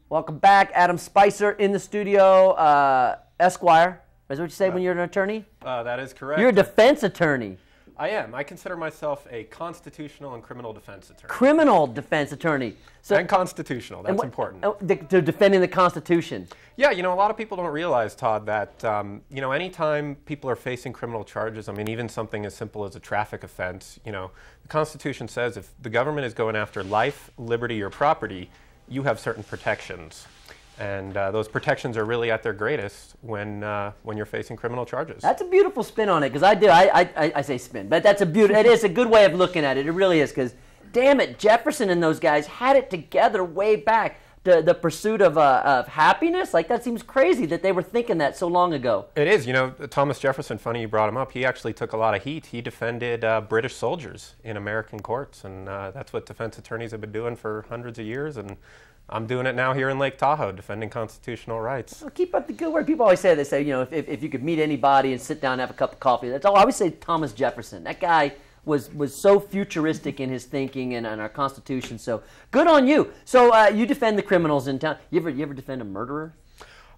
Welcome back. Adam Spicer in the studio. Esquire, is that what you say when you're an attorney? That is correct. You're a defense attorney. I am. I consider myself a constitutional and criminal defense attorney. Criminal defense attorney. So, and constitutional. That's important. To defending the Constitution. Yeah, you know, a lot of people don't realize, Todd, that, you know, anytime people are facing criminal charges, I mean, even something as simple as a traffic offense, you know, the Constitution says if the government is going after life, liberty, or property, you have certain protections. And those protections are really at their greatest when you're facing criminal charges. That's a beautiful spin on it, because I say spin, but that's it is a good way of looking at it. It really is, because damn it, Jefferson and those guys had it together way back. The pursuit of happiness, like that seems crazy that they were thinking that so long ago. It is. You know, Thomas Jefferson, funny you brought him up, he actually took a lot of heat. He defended British soldiers in American courts, and that's what defense attorneys have been doing for hundreds of years, and I'm doing it now here in Lake Tahoe, defending constitutional rights. Well, keep up the good work. People always say, you know, if you could meet anybody and sit down and have a cup of coffee, that's all. I always say Thomas Jefferson. That guy was so futuristic in his thinking and our Constitution. So good on you. So you defend the criminals in town. You ever defend a murderer?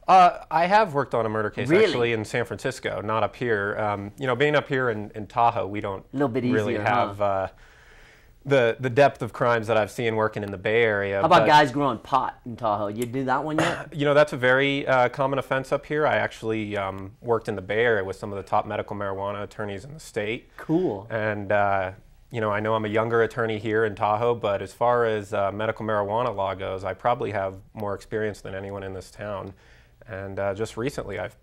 I have worked on a murder case really? Actually in San Francisco, not up here. You know, being up here in Tahoe, we don't really have the depth of crimes that I've seen working in the Bay Area. How about guys growing pot in Tahoe? You do that one yet? You know, that's a very common offense up here. I actually worked in the Bay Area with some of the top medical marijuana attorneys in the state. Cool. And, you know, I know I'm a younger attorney here in Tahoe, but as far as medical marijuana law goes, I probably have more experience than anyone in this town. And just recently, I've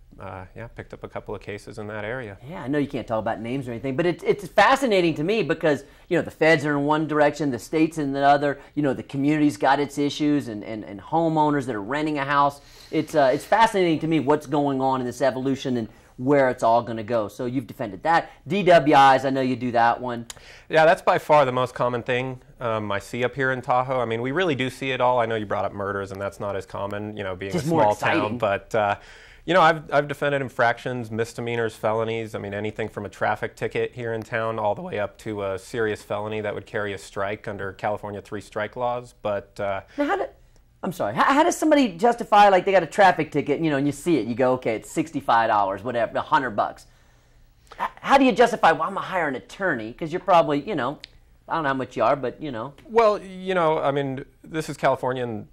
picked up a couple of cases in that area. Yeah, I know you can't talk about names or anything, but it's fascinating to me because, you know, the feds are in one direction, the state's in the other. You know, the community's got its issues, and homeowners that are renting a house. It's fascinating to me what's going on in this evolution and where it's all going to go. So you've defended that. DWIs, I know you do that one. Yeah, that's by far the most common thing I see up here in Tahoe. I mean, we really do see it all. I know you brought up murders, and that's not as common, you know, being just a small town. But, you know, I've defended infractions, misdemeanors, felonies. I mean, anything from a traffic ticket here in town all the way up to a serious felony that would carry a strike under California 3-strike laws. But now I'm sorry. How does somebody justify, like, they got a traffic ticket, you know, and you see it, you go, okay, it's $65, whatever, $100. How do you justify, well, I'm going to hire an attorney? Because you're probably, you know, I don't know how much you are, but, you know. Well, you know, I mean, this is California, and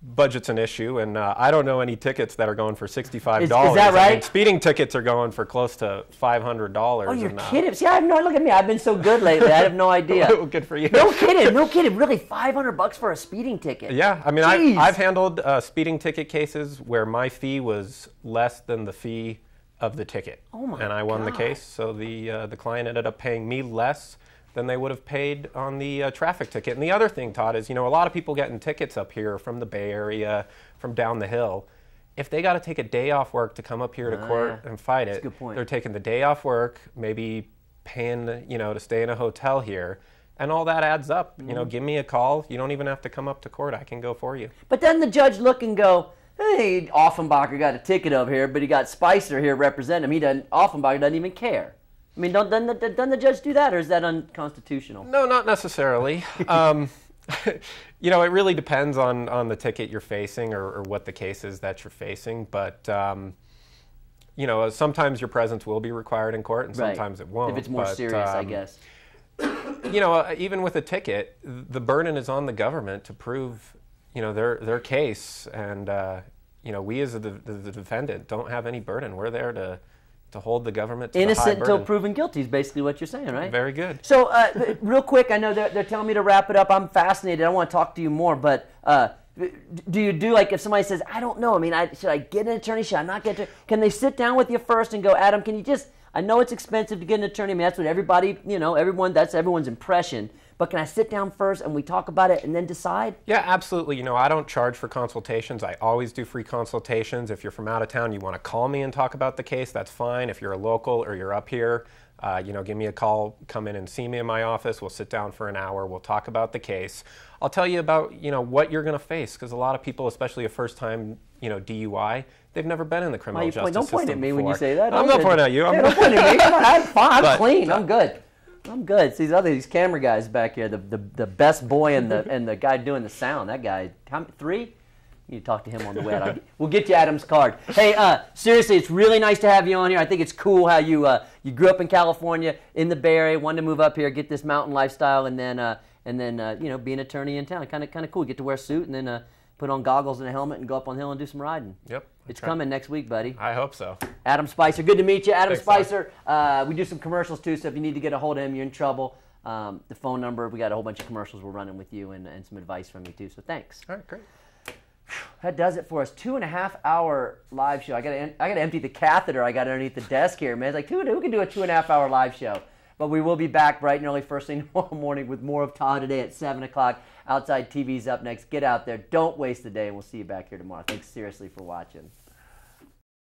budget's an issue, and I don't know any tickets that are going for $65. Is that right? I mean, speeding tickets are going for close to $500. Oh, you're kidding. See, I have no, look at me. I've been so good lately. I have no idea. Well, good for you. No kidding. Really, $500 for a speeding ticket. Yeah, I mean, I've handled speeding ticket cases where my fee was less than the fee of the ticket. Oh my God. And I won the case, so the client ended up paying me less than they would have paid on the traffic ticket. And the other thing, Todd, is, you know, a lot of people getting tickets up here from the Bay Area, from down the hill. If they got to take a day off work to come up here to court and fight it, they're taking the day off work, maybe paying, you know, to stay in a hotel here, and all that adds up. You know, give me a call. You don't even have to come up to court. I can go for you. But then the judge look and go, hey, Offenbacher got a ticket over here, but he got Spicer here representing him. Offenbacher doesn't even care. I mean, doesn't the judge do that, or is that unconstitutional? No, not necessarily. You know, it really depends on the ticket you're facing or what the case is that you're facing. But, you know, sometimes your presence will be required in court, and sometimes it won't. If it's more serious, I guess. You know, even with a ticket, the burden is on the government to prove, you know, their case. And, you know, we as the defendant don't have any burden. We're there to hold the government to the high burden. Innocent until proven guilty is basically what you're saying, right? Very good. So, real quick, I know they're telling me to wrap it up. I'm fascinated. I want to talk to you more, but do you do, like, if somebody says, I don't know, I mean, should I get an attorney? Should I not get an attorney? Can they sit down with you first and go, Adam, can you just, I know it's expensive to get an attorney. I mean, that's what everybody, you know, that's everyone's impression. But can I sit down first and we talk about it and then decide? Yeah, absolutely. You know, I don't charge for consultations. I always do free consultations. If you're from out of town, you want to call me and talk about the case, that's fine. If you're a local or you're up here, you know, give me a call, come in and see me in my office. We'll sit down for an hour. We'll talk about the case. I'll tell you about, you know, what you're going to face, because a lot of people, especially a first-time, you know, DUI, they've never been in the criminal justice system. Don't point at me when you say that. I'm not pointing at you. Don't point at me. Come on, I'm fine. I'm clean. I'm good. I'm good. See these camera guys back here, the best boy and the guy doing the sound. That guy, 3? You need to talk to him on the way out. We'll get you Adam's card. Hey, seriously, it's really nice to have you on here. I think it's cool how you you grew up in California, in the Bay Area, wanted to move up here, get this mountain lifestyle, and then you know, be an attorney in town. Kind of cool. Get to wear a suit and then put on goggles and a helmet and go up on the hill and do some riding. Yep. It's coming next week, buddy. I hope so. Adam Spicer, good to meet you. Adam Thanks, Spicer, we do some commercials too, so if you need to get a hold of him, you're in trouble. The phone number, we got a whole bunch of commercials we're running with you and some advice from you too, so thanks. All right, great. That does it for us. 2.5 hour live show. I gotta empty the catheter I got underneath the desk here, man. It's like, dude, who can do a 2.5 hour live show? But we will be back bright and early first thing tomorrow morning with more of Tahoe Today at 7 o'clock. Outside TV's up next. Get out there. Don't waste the day, and we'll see you back here tomorrow. Thanks seriously for watching.